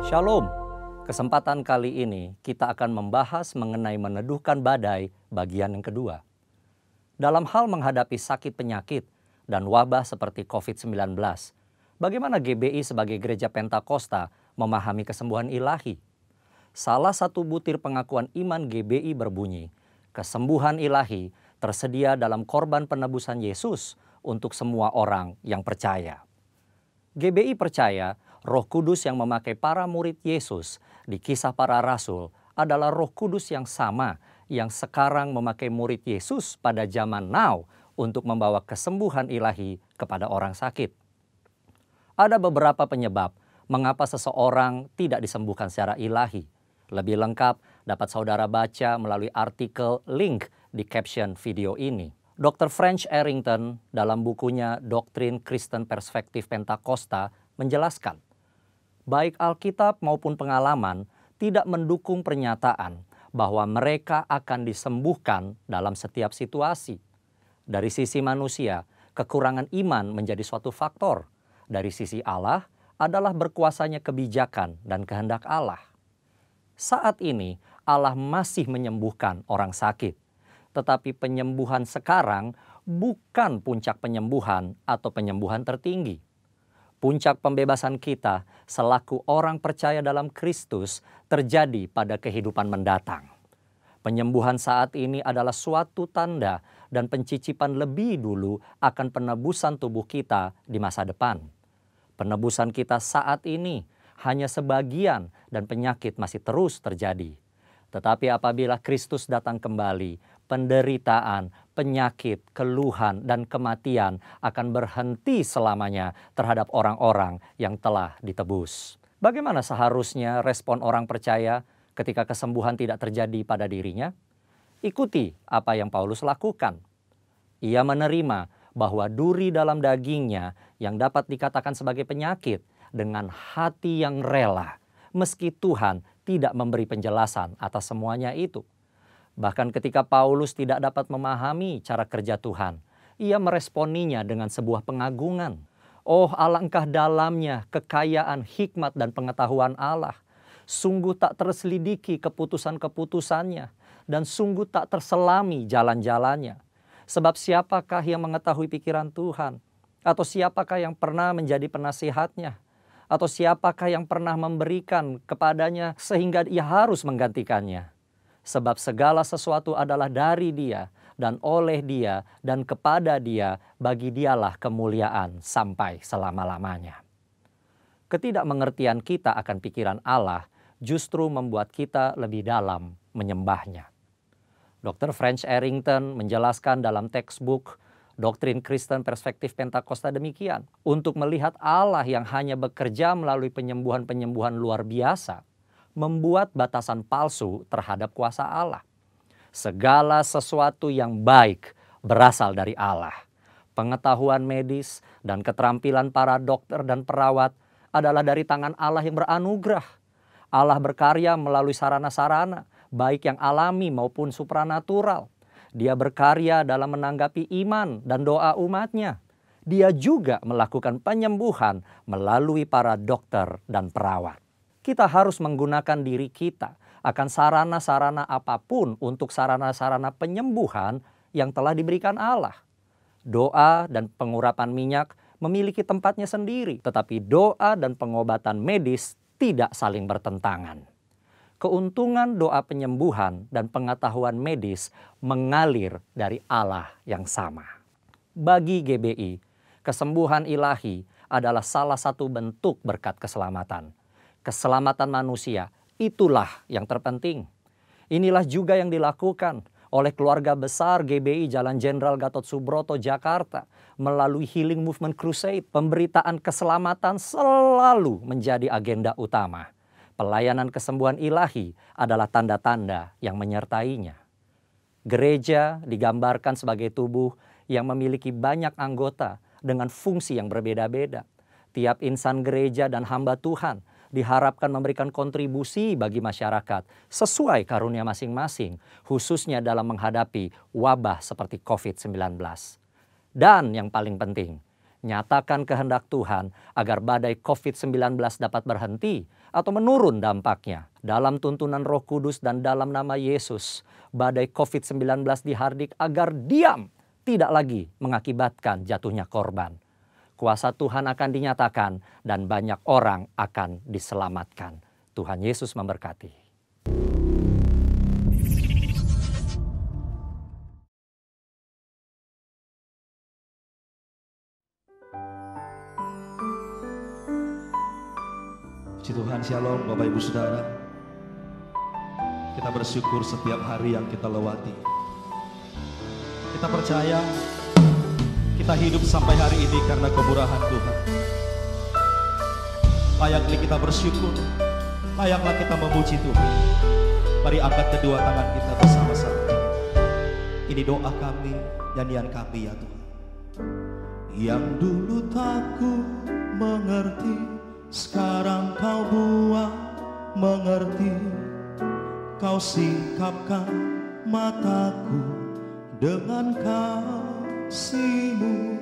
Shalom. Kesempatan kali ini kita akan membahas mengenai meneduhkan badai bagian yang kedua. Dalam hal menghadapi sakit penyakit dan wabah seperti COVID-19, bagaimana GBI sebagai gereja Pentakosta memahami kesembuhan ilahi? Salah satu butir pengakuan iman GBI berbunyi, kesembuhan ilahi tersedia dalam korban penebusan Yesus untuk semua orang yang percaya. GBI percaya Roh Kudus yang memakai para murid Yesus di Kisah Para Rasul adalah Roh Kudus yang sama yang sekarang memakai murid Yesus pada zaman now untuk membawa kesembuhan ilahi kepada orang sakit. Ada beberapa penyebab mengapa seseorang tidak disembuhkan secara ilahi. Lebih lengkap dapat saudara baca melalui artikel link di caption video ini. Dr. French Arrington dalam bukunya Doktrin Kristen Perspektif Pentakosta menjelaskan, baik Alkitab maupun pengalaman tidak mendukung pernyataan bahwa mereka akan disembuhkan dalam setiap situasi. Dari sisi manusia, kekurangan iman menjadi suatu faktor. Dari sisi Allah adalah berkuasanya kebijakan dan kehendak Allah. Saat ini Allah masih menyembuhkan orang sakit. Tetapi penyembuhan sekarang bukan puncak penyembuhan atau penyembuhan tertinggi. Puncak pembebasan kita selaku orang percaya dalam Kristus terjadi pada kehidupan mendatang. Penyembuhan saat ini adalah suatu tanda dan pencicipan lebih dulu akan penebusan tubuh kita di masa depan. Penebusan kita saat ini hanya sebagian dan penyakit masih terus terjadi. Tetapi apabila Kristus datang kembali, penderitaan, penyakit, keluhan, dan kematian akan berhenti selamanya terhadap orang-orang yang telah ditebus. Bagaimana seharusnya respon orang percaya ketika kesembuhan tidak terjadi pada dirinya? Ikuti apa yang Paulus lakukan. Ia menerima bahwa duri dalam dagingnya yang dapat dikatakan sebagai penyakit dengan hati yang rela, meski Tuhan tidak memberi penjelasan atas semuanya itu. Bahkan ketika Paulus tidak dapat memahami cara kerja Tuhan, ia meresponinya dengan sebuah pengagungan. Oh, alangkah dalamnya kekayaan, hikmat, dan pengetahuan Allah. Sungguh tak terselidiki keputusan-keputusannya, dan sungguh tak terselami jalan-jalannya. Sebab siapakah yang mengetahui pikiran Tuhan? Atau siapakah yang pernah menjadi penasihatnya? Atau siapakah yang pernah memberikan kepadanya sehingga ia harus menggantikannya? Sebab segala sesuatu adalah dari Dia dan oleh Dia dan kepada Dia, bagi Dialah kemuliaan sampai selama-lamanya. Ketidakmengertian kita akan pikiran Allah justru membuat kita lebih dalam menyembahnya. Dr. French Arrington menjelaskan dalam textbook Doktrin Kristen Perspektif Pentakosta demikian. Untuk melihat Allah yang hanya bekerja melalui penyembuhan-penyembuhan luar biasa, membuat batasan palsu terhadap kuasa Allah. Segala sesuatu yang baik berasal dari Allah. Pengetahuan medis dan keterampilan para dokter dan perawat adalah dari tangan Allah yang beranugerah. Allah berkarya melalui sarana-sarana, baik yang alami maupun supranatural. Dia berkarya dalam menanggapi iman dan doa umatnya. Dia juga melakukan penyembuhan melalui para dokter dan perawat. Kita harus menggunakan diri kita akan sarana-sarana apapun untuk sarana-sarana penyembuhan yang telah diberikan Allah. Doa dan pengurapan minyak memiliki tempatnya sendiri, tetapi doa dan pengobatan medis tidak saling bertentangan. Keuntungan doa penyembuhan dan pengetahuan medis mengalir dari Allah yang sama. Bagi GBI, kesembuhan ilahi adalah salah satu bentuk berkat keselamatan. Keselamatan manusia, itulah yang terpenting. Inilah juga yang dilakukan oleh keluarga besar GBI Jalan Jenderal Gatot Subroto, Jakarta. Melalui Healing Movement Crusade, pemberitaan keselamatan selalu menjadi agenda utama. Pelayanan kesembuhan ilahi adalah tanda-tanda yang menyertainya. Gereja digambarkan sebagai tubuh yang memiliki banyak anggota dengan fungsi yang berbeda-beda. Tiap insan gereja dan hamba Tuhan diharapkan memberikan kontribusi bagi masyarakat sesuai karunia masing-masing, khususnya dalam menghadapi wabah seperti COVID-19. Dan yang paling penting, nyatakan kehendak Tuhan agar badai COVID-19 dapat berhenti atau menurun dampaknya. Dalam tuntunan Roh Kudus dan dalam nama Yesus, badai COVID-19 dihardik agar diam, tidak lagi mengakibatkan jatuhnya korban. Kuasa Tuhan akan dinyatakan dan banyak orang akan diselamatkan. Tuhan Yesus memberkati. Puji Tuhan, shalom Bapak Ibu Saudara. Kita bersyukur setiap hari yang kita lewati. Kita percaya kita hidup sampai hari ini karena kemurahan Tuhan. Layaklah kita bersyukur, layaklah kita memuji Tuhan. Mari angkat kedua tangan kita bersama-sama. Ini doa kami, nyanyian kami ya Tuhan. Yang dulu tak ku mengerti, sekarang kau buat mengerti. Kau singkapkan mataku dengan kasih-Mu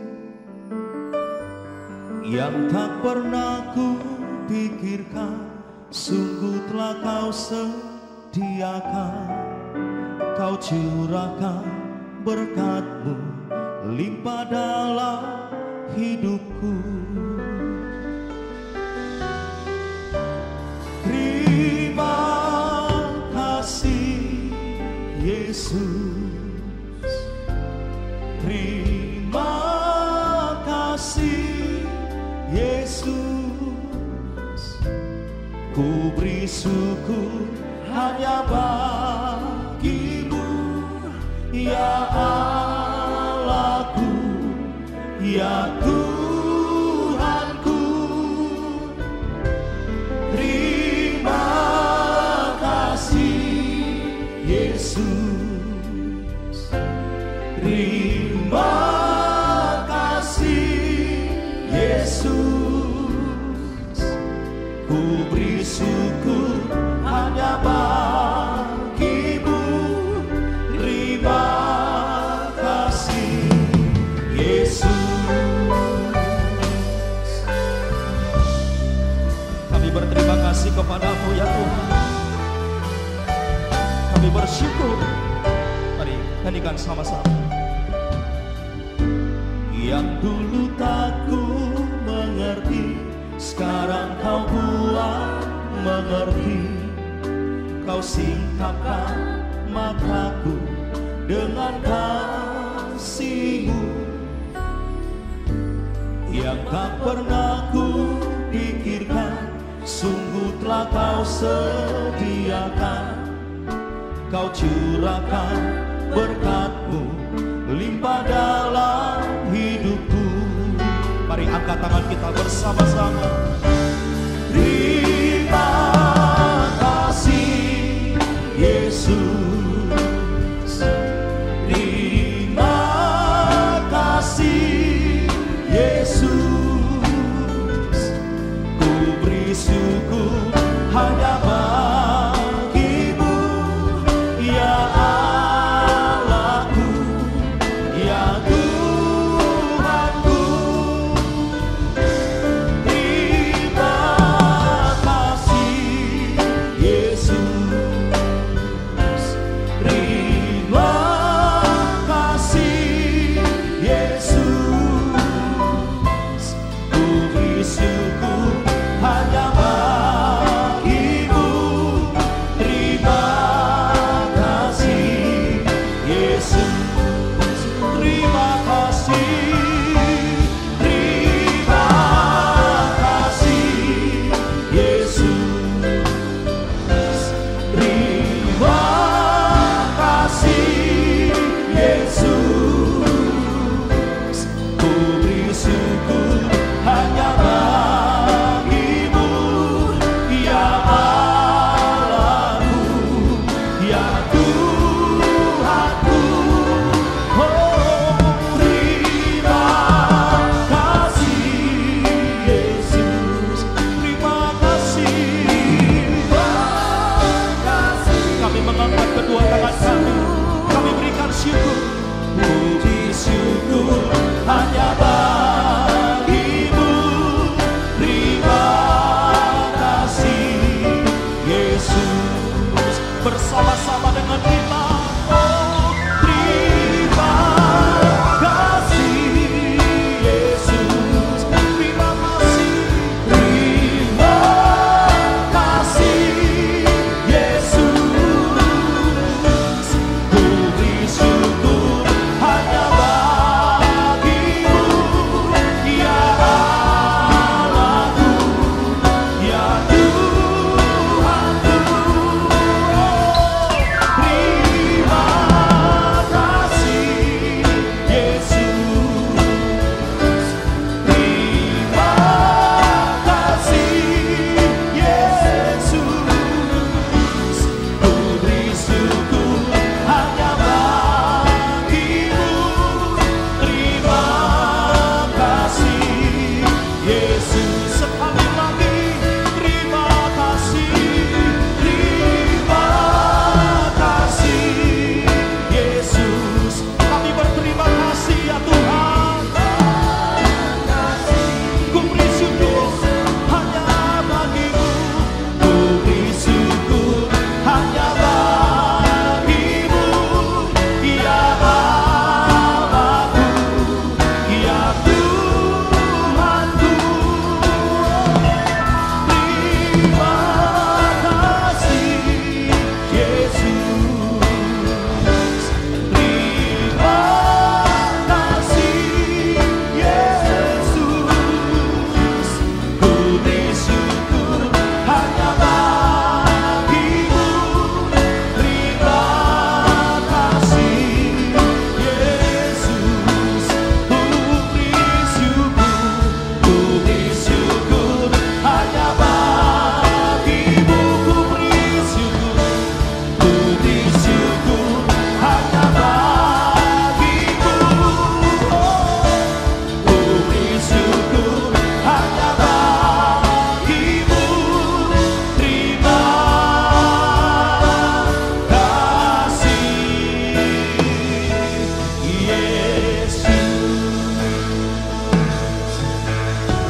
yang tak pernah ku pikirkan. Sungguh telah kau sediakan. Kau curahkan berkat-Mu limpah dalam hidupku. Terima kasih Yesus, terima kasih Yesus. Ku beri syukur hanya bagi-Mu, ya Allahku, ya Tuhanku. Terima kasih Yesus, terima kasih Yesus. Ku beri syukur hanya bagi-Mu. Terima kasih Yesus. Kami berterima kasih kepada-Mu ya Tuhan. Kami bersyukur. Mari nyanyikan sama-sama. Yang dulu tak ku mengerti, sekarang kau buat mengerti. Kau singkapkan mataku dengan kasih-Mu yang tak pernah ku pikirkan. Sungguh telah kau sediakan. Kau curahkan berkat-Mu limpah dalam hidupku. Mari angkat tangan kita bersama-sama. Terima kasih Yesus, terima kasih Yesus. Ku beri syukur hanya bagi-Mu, ya Allahku, ya Tuhanku. Terima kasih Yesus, terima kasih Yesus. Ku beri syukur hanya bagi-Mu,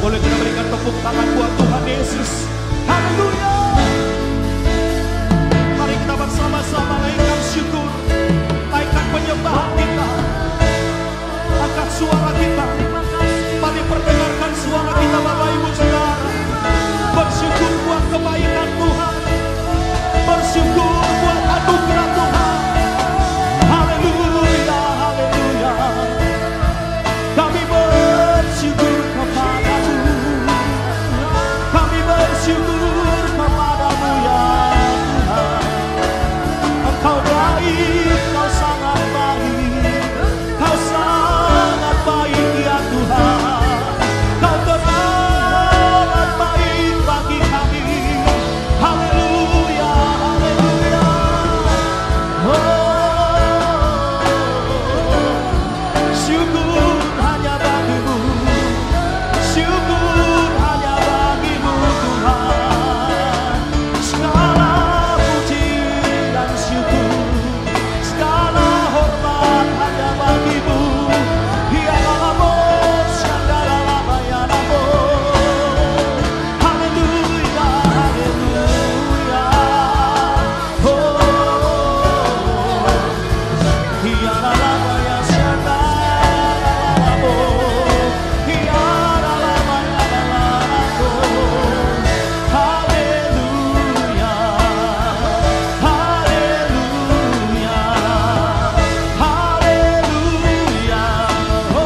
Boleh kita berikan tepuk tangan buat Tuhan Yesus. Haleluya. Mari kita bersama-sama naikkan syukur, naikkan penyembahan kita, angkat suara kita. Mari perdengarkan suara kita Bapak Ibu Saudara. Bersyukur buat kebaikan Tuhan, bersyukur buat anugerah Tuhan. Haleluya, haleluya. Kami bersyukur kepadamu, kami bersyukur kepadamu ya Tuhan. Engkau baik, Kau sangat baik, Kau sangat baik ya Tuhan. Kau teramat baik bagi kami. Haleluya, haleluya. Syukur hanya bagimu, syukur hanya bagimu Tuhan. Segala puji dan syukur, segala hormat hanya bagimu. Ya Allah, syandala lama ya Allah. Haleluya, haleluya. Oh, ya Allah ya syandala lama. Ya Allah ya lama. Haleluya, haleluya, haleluya. Oh,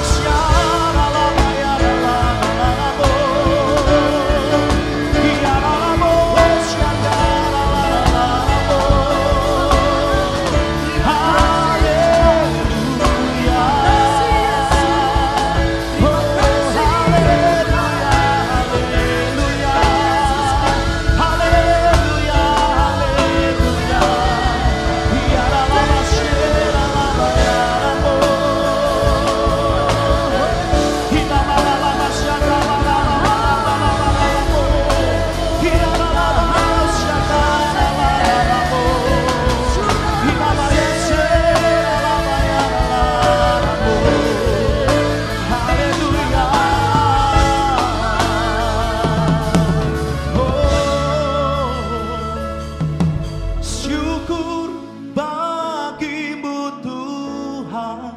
syandala lama ya lama. Ya Allah, syandala lama. Syukur bagimu Tuhan,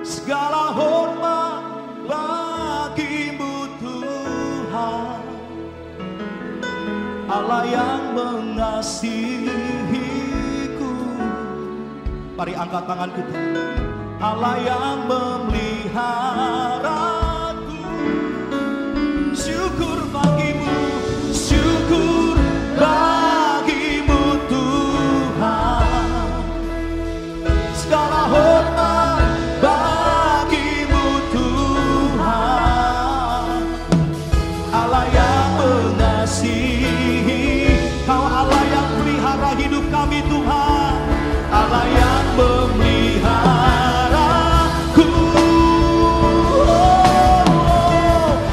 segala hormat bagimu Tuhan, Allah yang mengasihiku. Mari angkat tangan kita. Allah yang memeliharaku. Syukur bagimu, syukur bagimu Tuhan. Segala hormat bagimu Tuhan. Allah yang mengasihi, Kau Allah yang pelihara hidup kami Tuhan. Allah yang memeliharaku.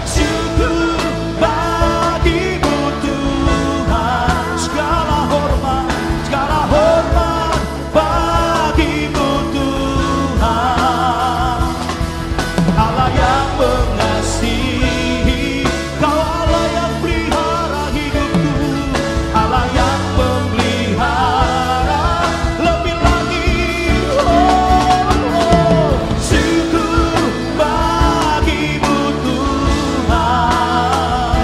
Syukur bagimu Tuhan. Segala hormat bagimu Tuhan. Allah yang mengasihi, Kau Allah yang pelihara hidupku. Allah yang memelihara lebih lagi. Syukur bagimu Tuhan.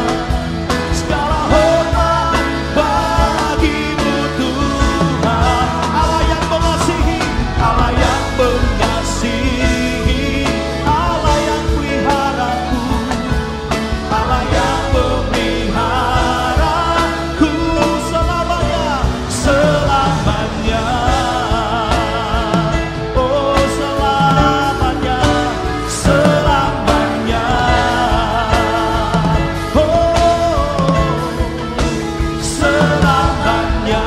Segala hormat bagimu Tuhan. Allah yang mengasihi, Allah yang mengasihi, Allah yang peliharaku, Allah yang memeliharaku selamanya, selamanya. Oh selamanya, selamanya. Oh selamanya.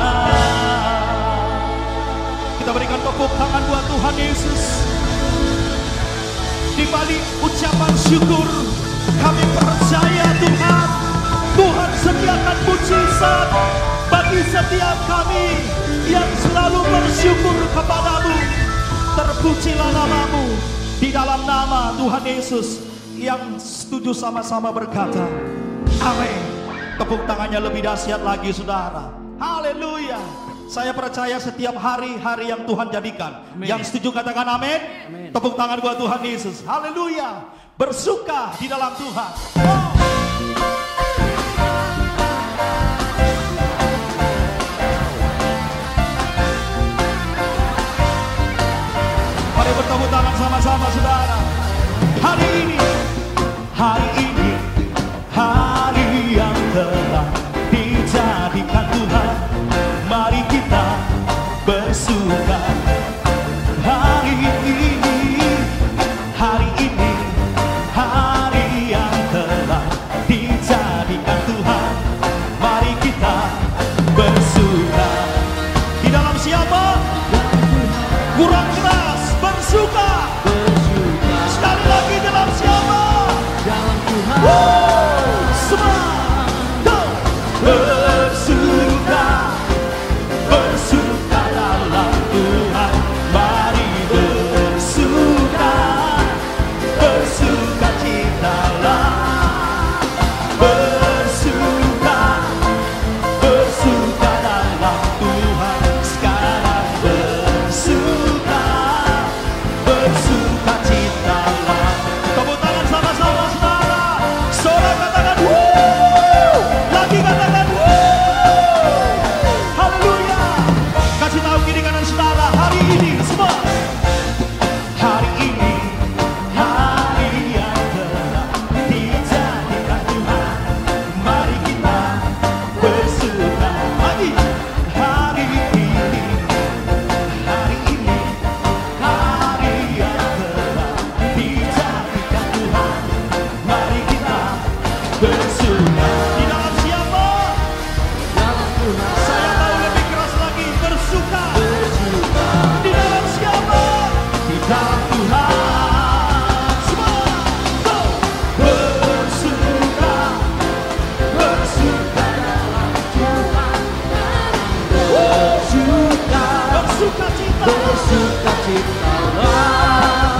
Kita berikan tepuk tangan buat Tuhan Yesus. Di balik ucapan syukur, kami percaya Tuhan, Tuhan sediakan mujizat bagi setiap kami yang selalu bersyukur kepadamu. Terpujilah namamu di dalam nama Tuhan Yesus, yang setuju sama-sama berkata, amin. Tepuk tangannya lebih dahsyat lagi, saudara. Haleluya. Saya percaya setiap hari-hari yang Tuhan jadikan. Amen. Yang setuju katakan amin. Amen. Tepuk tangan buat Tuhan Yesus. Haleluya. Bersuka di dalam Tuhan. Oh. Mari bertepuk tangan sama-sama, saudara. Hari ini hari yang telah dijadikan Tuhan. Mari kita bersuka. Hari ini hari yang telah dijadikan Tuhan. Mari kita bersuka. Di dalam siapa? Kurang keras, bersuka. Sekali lagi, dalam siapa? Dalam Tuhan. Semua bersuka. Bersuka dalam Tuhan. Mari bersuka. Bersuka citalah. Bersuka. Bersuka dalam Tuhan. Sekarang bersuka. Bersuka citalah. Tepuk tangan sama-sama, saudara. Saudara katakan wuh. Lagi katakan wuh. Haleluya. Kasih tahu kiri kanan saudara, hari ini semua. Hari ini hari yang telah dijadikan Tuhan. Mari kita bersuka. Lagi. Hari ini hari yang telah dijadikan Tuhan. Mari kita bersuka. Di dalam siapa? Dalam Tuhan. Saya tahu lebih keras lagi, bersuka. Di dalam siapa? Di dalam Tuhan. Semua go. Bersuka. Bersuka dalam Tuhan. Bersuka. Bersuka cita. Bersuka citalah.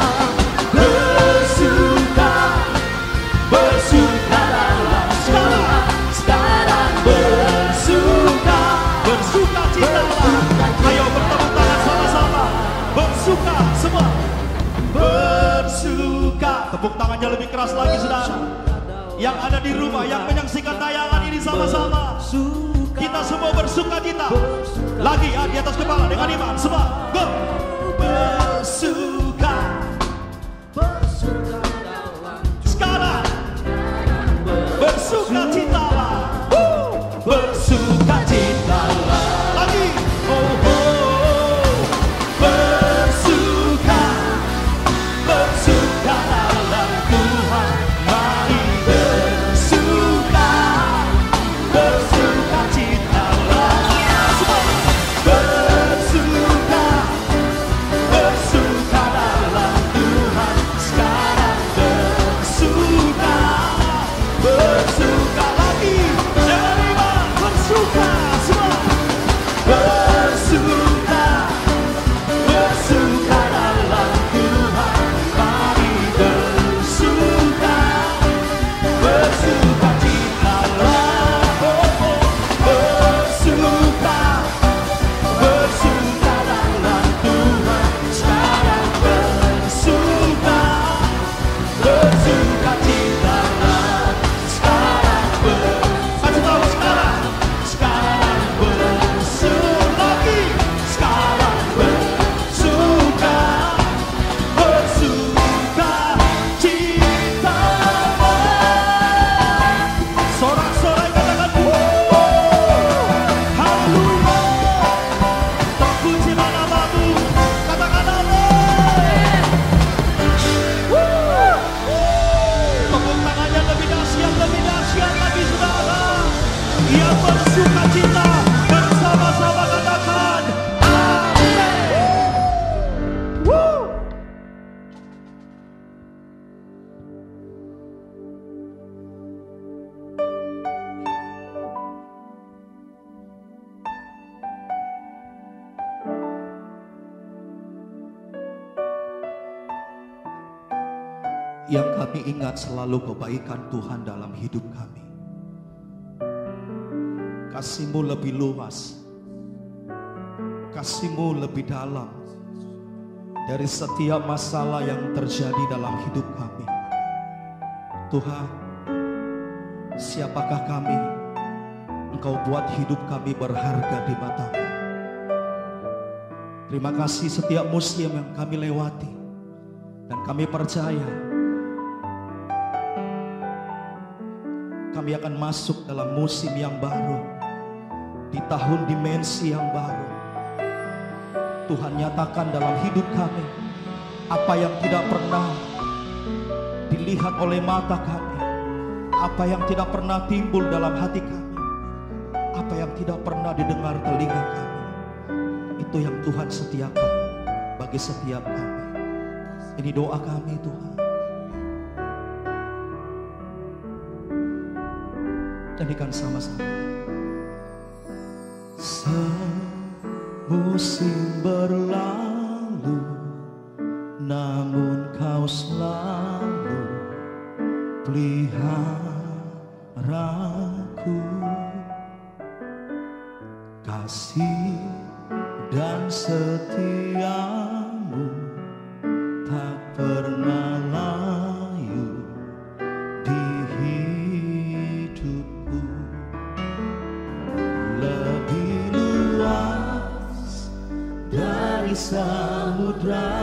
Bersuka. Bersuka dalam sekarang bersuka. Bersuka citalah. Ayo bertepuk tangan sama-sama. Bersuka semua. Bersuka. Tepuk tangannya lebih keras lagi, saudara. Yang ada di rumah, yang menyaksikan tayangan ini sama-sama. Kita semua bersuka cita. Lagi ya, di atas kepala dengan iman. Semua go. Bersuka. Sekarang bersuka citalah. Bersuka citalah. Lagi. Oh, oh. Bersuka. Bersuka dalam Tuhan. Mari bersuka. Bersuka citalah. Semua. Bersuka. Bersuka yang kami ingat selalu kebaikan Tuhan dalam hidup kami. Kasih-Mu lebih luas, Kasih-Mu lebih dalam dari setiap masalah yang terjadi dalam hidup kami. Tuhan, siapakah kami? Engkau buat hidup kami berharga di mata-Mu. Terima kasih setiap musim yang kami lewati, dan kami percaya kami akan masuk dalam musim yang baru, di tahun dimensi yang baru. Tuhan nyatakan dalam hidup kami apa yang tidak pernah dilihat oleh mata kami, apa yang tidak pernah timbul dalam hati kami, apa yang tidak pernah didengar telinga kami. Itu yang Tuhan sediakan bagi setiap kami. Ini doa kami, Tuhan. Nyanyikan sama-sama. Semusim berlalu, namun Kau selalu peliharaku. Kasih dan setia-Mu tak pernah layu di hidupku. Lebih luas dari samudra,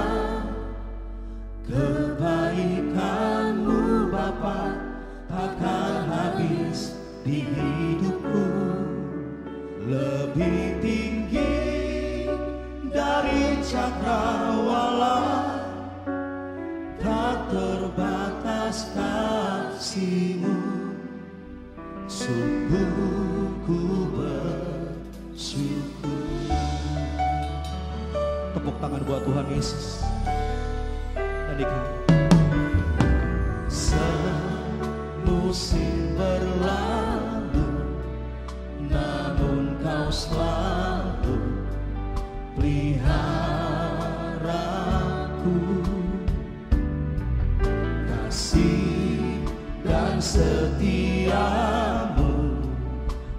kebaikan-Mu Bapa takkan habis di hidupku. Lebih tinggi dari cakrawala, tak terbatas kasih-Mu. Sungguh ku bersyukur. Tepuk tangan buat Tuhan Yesus. Nyanyikan. Semusim berlalu, namun Kau selalu peliharaku. Kasih dan setia-Mu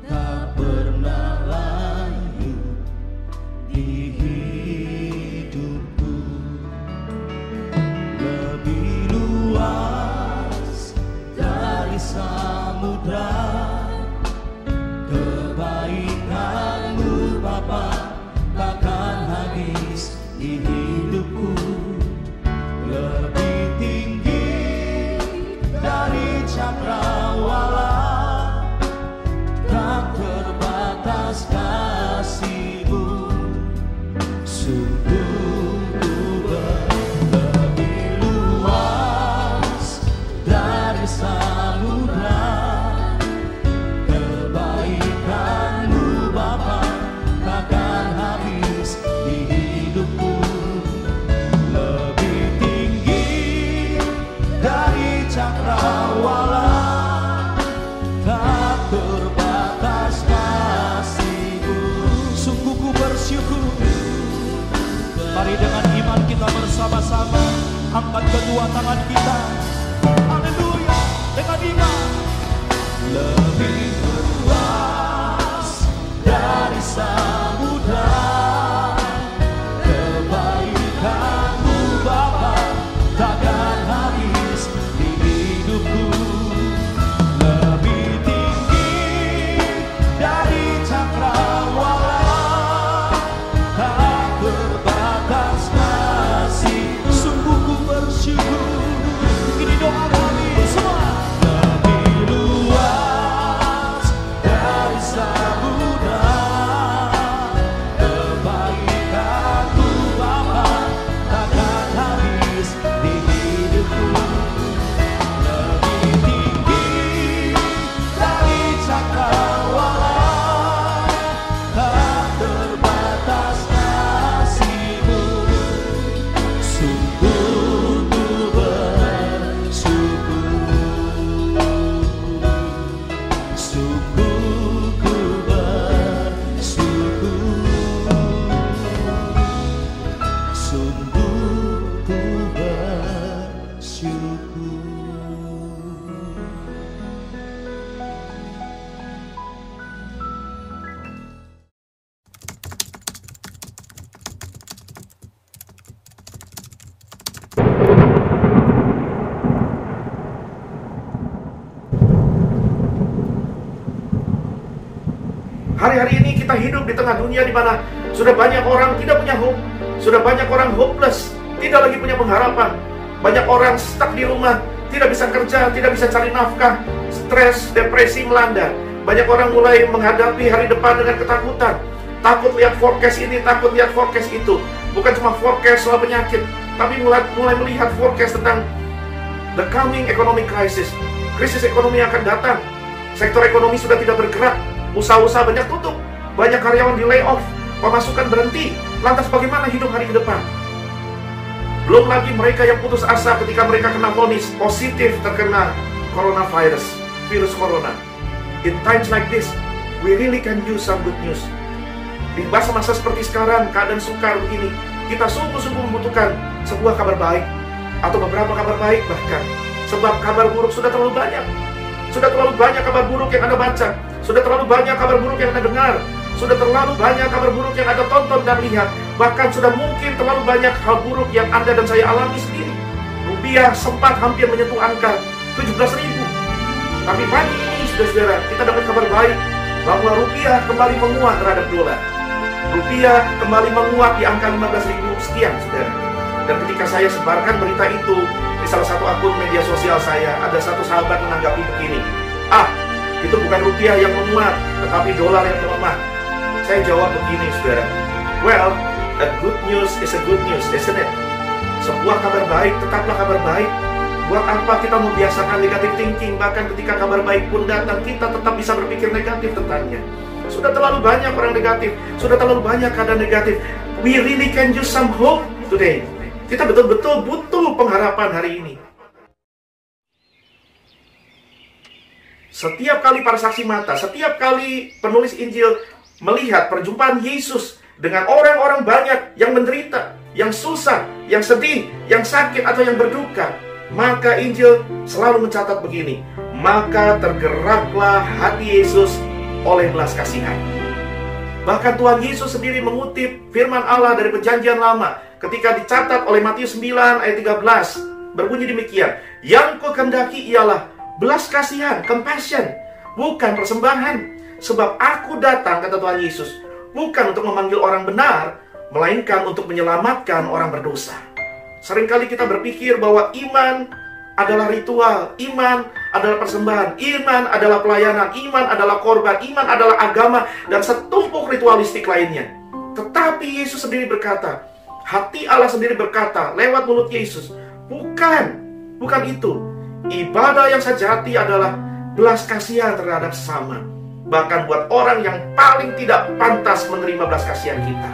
tak pernah layu di hidupku. Lebih luas dari samudra, kebaikan-Mu Bapa takkan habis di hidupku. Lebih tinggi dari cakrawala, tak terbatas kasih-Mu. Sungguh ku lebih luas dari samudra, kebaikan-Mu Bapa takkan habis di hidupku. Lebih tinggi dari cakrawala, tak terbatas kasih-Mu. Sungguh ku bersyukur. Mari dengan iman kita bersama-sama angkat kedua tangan kita. Haleluya, dengan iman. Lebih luas dari samudra, kebaikan-Mu Bapa takkan habis di hidupku. Lebih tinggi dari cakrawala, tak terbatas kasih. Sungguh ku bersyukur. Ini doa kami semua. Lebih luas dari samudra, kebaikan-Mu Bapa takkan habis di hidupku. Lebih tinggi dari cakrawala, tak terbatas kasih-Mu. Sungguh ku bersyukur. Sungguh ku bersyukur. Sungguh ku bersyukur. hari ini kita hidup di tengah dunia di mana sudah banyak orang tidak punya hope, sudah banyak orang hopeless, tidak lagi punya pengharapan. Banyak orang stuck di rumah, tidak bisa kerja, tidak bisa cari nafkah, stres, depresi melanda. Banyak orang mulai menghadapi hari depan dengan ketakutan. Takut lihat forecast ini, takut lihat forecast itu. Bukan cuma forecast soal penyakit, tapi mulai melihat forecast tentang the coming economic crisis. Krisis ekonomi yang akan datang. Sektor ekonomi sudah tidak bergerak, usaha-usaha banyak tutup, banyak karyawan di layoff, pemasukan berhenti. Lantas bagaimana hidup hari ke depan? Belum lagi mereka yang putus asa ketika mereka kena vonis positif terkena coronavirus, virus corona. In times like this, we really can use some good news. Di masa-masa seperti sekarang, keadaan sukar begini, kita sungguh-sungguh membutuhkan sebuah kabar baik, atau beberapa kabar baik bahkan. Sebab kabar buruk sudah terlalu banyak. Sudah terlalu banyak kabar buruk yang Anda baca. Sudah terlalu banyak kabar buruk yang Anda dengar. Sudah terlalu banyak kabar buruk yang Anda tonton dan lihat. Bahkan sudah mungkin terlalu banyak hal buruk yang Anda dan saya alami sendiri. Rupiah sempat hampir menyentuh angka 17.000. Tapi pagi ini, saudara-saudara, kita dapat kabar baik bahwa rupiah kembali menguat terhadap dolar. Rupiah kembali menguat di angka 15.000 sekian, saudara. Dan ketika saya sebarkan berita itu di salah satu akun media sosial saya, ada satu sahabat menanggapi begini, itu bukan rupiah yang menguat, tetapi dolar yang melemah. Saya jawab begini, saudara, well, a good news is a good news, isn't it? Sebuah kabar baik, tetaplah kabar baik. Buat apa kita membiasakan negative thinking? Bahkan ketika kabar baik pun datang, kita tetap bisa berpikir negatif tentangnya. Sudah terlalu banyak orang negatif, sudah terlalu banyak keadaan negatif. We really can use some hope today. Kita betul-betul butuh pengharapan hari ini. Setiap kali para saksi mata, setiap kali penulis Injil melihat perjumpaan Yesus dengan orang-orang banyak yang menderita, yang susah, yang sedih, yang sakit, atau yang berduka, maka Injil selalu mencatat begini, maka tergeraklah hati Yesus oleh belas kasihan. Bahkan Tuhan Yesus sendiri mengutip firman Allah dari Perjanjian Lama ketika dicatat oleh Matius 9 ayat 13, berbunyi demikian, yang kukendaki ialah belas kasihan, compassion, bukan persembahan. Sebab aku datang, kata Tuhan Yesus, bukan untuk memanggil orang benar, melainkan untuk menyelamatkan orang berdosa. Seringkali kita berpikir bahwa iman adalah ritual, iman adalah persembahan, iman adalah pelayanan, iman adalah korban, iman adalah agama, dan setumpuk ritualistik lainnya. Tetapi Yesus sendiri berkata, hati Allah sendiri berkata lewat mulut Yesus, bukan itu. Ibadah yang sejati adalah belas kasihan terhadap sesama. Bahkan buat orang yang paling tidak pantas menerima belas kasihan kita.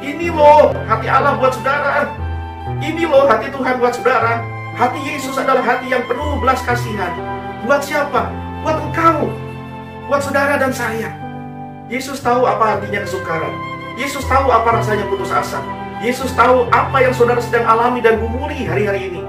Ini loh hati Allah buat saudara. Ini loh hati Tuhan buat saudara. Hati Yesus adalah hati yang penuh belas kasihan. Buat siapa? Buat engkau, buat saudara dan saya. Yesus tahu apa artinya kesukaran. Yesus tahu apa rasanya putus asa. Yesus tahu apa yang saudara sedang alami dan gumuli hari-hari ini.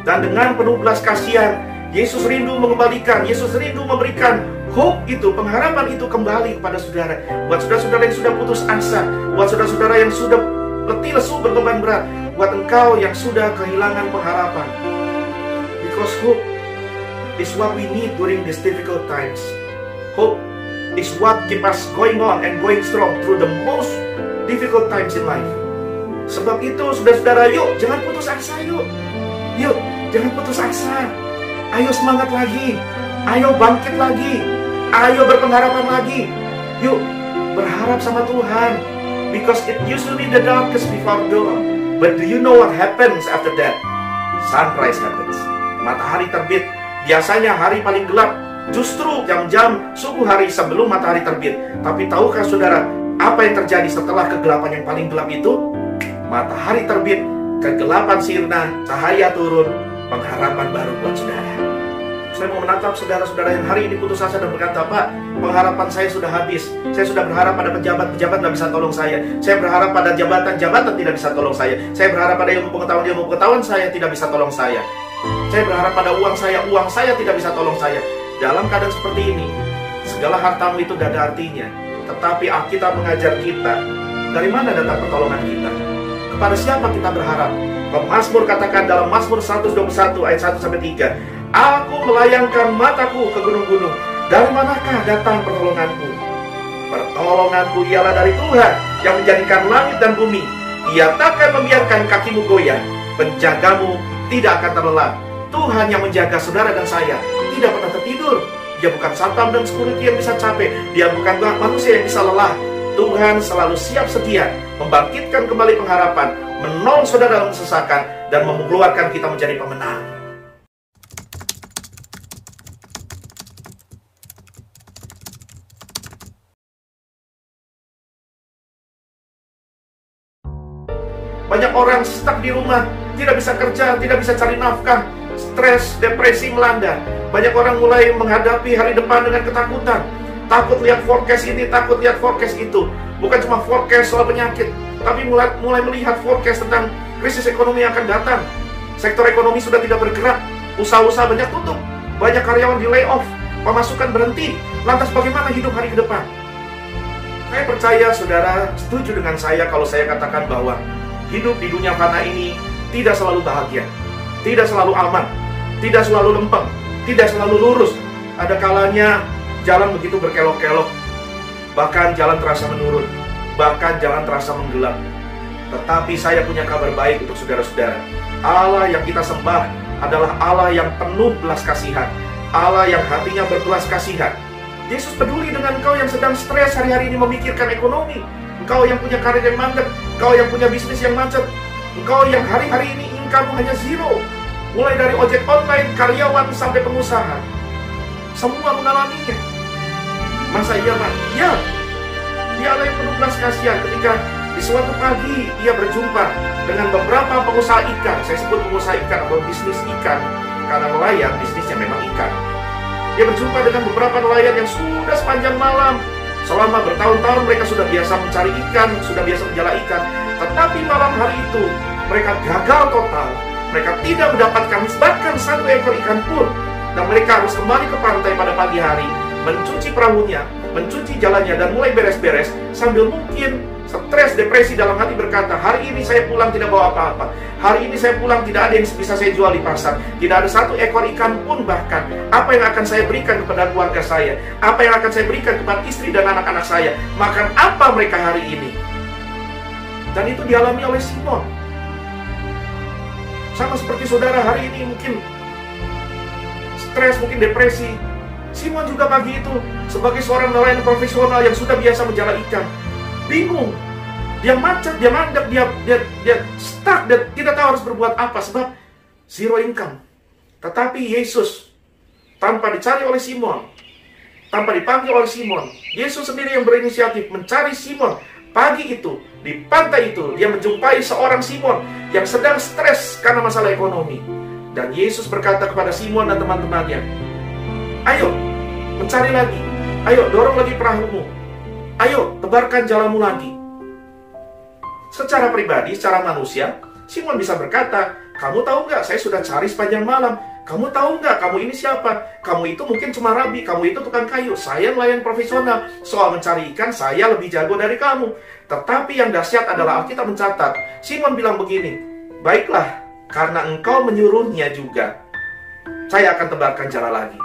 Dan dengan penuh belas kasihan, Yesus rindu mengembalikan, Yesus rindu memberikan hope itu, pengharapan itu kembali kepada saudara. Buat saudara-saudara yang sudah putus asa, buat saudara-saudara yang sudah letih lesu berbeban berat, buat engkau yang sudah kehilangan pengharapan. Because hope is what we need during these difficult times. Hope is what keep us going on and going strong through the most difficult times in life. Sebab itu, saudara-saudara, yuk jangan putus asa, yuk jangan putus asa. Ayo semangat lagi, ayo bangkit lagi, ayo berpengharapan lagi. Yuk berharap sama Tuhan. Because it usually the darkest before dawn. But do you know what happens after that? Sunrise happens. Matahari terbit. Biasanya hari paling gelap justru jam-jam subuh hari sebelum matahari terbit. Tapi tahukah saudara apa yang terjadi setelah kegelapan yang paling gelap itu? Matahari terbit, kegelapan sirna, cahaya turun, pengharapan baru buat saudara. Saya mau menatap saudara-saudara yang hari ini putus asa dan berkata, Pak, pengharapan saya sudah habis. Saya sudah berharap pada pejabat-pejabat tidak bisa tolong saya. Saya berharap pada jabatan-jabatan tidak bisa tolong saya. Saya berharap pada ilmu pengetahuan saya tidak bisa tolong saya. Saya berharap pada uang saya tidak bisa tolong saya. Dalam keadaan seperti ini, segala hartamu itu tidak ada artinya. Tetapi Alkitab mengajar kita, dari mana datang pertolongan kita? Kepada siapa kita berharap? Pemazmur katakan dalam Mazmur 121 ayat 1-3, Aku melayangkan mataku ke gunung-gunung. Dari manakah datang pertolonganku? Pertolonganku ialah dari Tuhan yang menjadikan langit dan bumi. Ia takkan membiarkan kakimu goyah. Penjagamu tidak akan terlelap. Tuhan yang menjaga saudara dan saya tidak pernah tertidur. Dia bukan satpam dan security yang bisa capek. Dia bukan manusia yang bisa lelah. Tuhan selalu siap sedia membangkitkan kembali pengharapan, menolong saudara dalam kesesakan, dan mengeluarkan kita menjadi pemenang. Banyak orang stuck di rumah, tidak bisa kerja, tidak bisa cari nafkah, stres, depresi melanda. Banyak orang mulai menghadapi hari depan dengan ketakutan. Takut lihat forecast ini, takut lihat forecast itu. Bukan cuma forecast soal penyakit, tapi mulai melihat forecast tentang krisis ekonomi yang akan datang. Sektor ekonomi sudah tidak bergerak, usaha-usaha banyak tutup, banyak karyawan di layoff, pemasukan berhenti. Lantas bagaimana hidup hari ke depan? Saya percaya saudara setuju dengan saya kalau saya katakan bahwa hidup di dunia fana ini tidak selalu bahagia, tidak selalu aman, tidak selalu lempeng, tidak selalu lurus. Ada kalanya jalan begitu berkelok-kelok, bahkan jalan terasa menurun, bahkan jalan terasa menggelap. Tetapi saya punya kabar baik untuk saudara-saudara. Allah yang kita sembah adalah Allah yang penuh belas kasihan, Allah yang hatinya berbelas kasihan. Yesus peduli dengan engkau yang sedang stres hari-hari ini memikirkan ekonomi, engkau yang punya karir yang mandek, engkau yang punya bisnis yang macet, engkau yang hari-hari ini income hanya zero, mulai dari ojek online, karyawan sampai pengusaha, semua mengalaminya. Masa iya Pak? Ya, dia Allah yang penuh belas kasihan. Ketika di suatu pagi dia berjumpa dengan beberapa pengusaha ikan. Saya sebut pengusaha ikan atau bisnis ikan karena nelayan bisnisnya memang ikan. Dia berjumpa dengan beberapa nelayan yang sudah sepanjang malam, selama bertahun-tahun mereka sudah biasa mencari ikan, sudah biasa menjala ikan. Tetapi malam hari itu mereka gagal total. Mereka tidak mendapatkan bahkan satu ekor ikan pun. Dan mereka harus kembali ke pantai pada pagi hari, mencuci perahunya, mencuci jalannya, dan mulai beres-beres sambil mungkin stres, depresi dalam hati berkata, hari ini saya pulang tidak bawa apa-apa. Hari ini saya pulang tidak ada yang bisa saya jual di pasar. Tidak ada satu ekor ikan pun bahkan. Apa yang akan saya berikan kepada keluarga saya? Apa yang akan saya berikan kepada istri dan anak-anak saya? Makan apa mereka hari ini? Dan itu dialami oleh Simon. Sama seperti saudara hari ini mungkin stres, mungkin depresi. Simon juga pagi itu sebagai seorang nelayan profesional yang sudah biasa menjala ikan, bingung, dia macet, dia mandek, dia stuck, dan tidak tahu harus berbuat apa sebab zero income. Tetapi Yesus tanpa dicari oleh Simon, tanpa dipanggil oleh Simon, Yesus sendiri yang berinisiatif mencari Simon. Pagi itu di pantai itu dia menjumpai seorang Simon yang sedang stres karena masalah ekonomi. Dan Yesus berkata kepada Simon dan teman-temannya, ayo, mencari lagi. Ayo, dorong lagi perahumu. Ayo, tebarkan jalamu lagi. Secara pribadi, secara manusia, Simon bisa berkata, kamu tahu nggak, saya sudah cari sepanjang malam. Kamu tahu nggak, kamu ini siapa? Kamu itu mungkin cuma rabi, kamu itu tukang kayu. Saya nelayan profesional. Soal mencari ikan, saya lebih jago dari kamu. Tetapi yang dahsyat adalah Alkitab mencatat, Simon bilang begini, baiklah, karena engkau menyuruhnya juga, saya akan tebarkan jala lagi.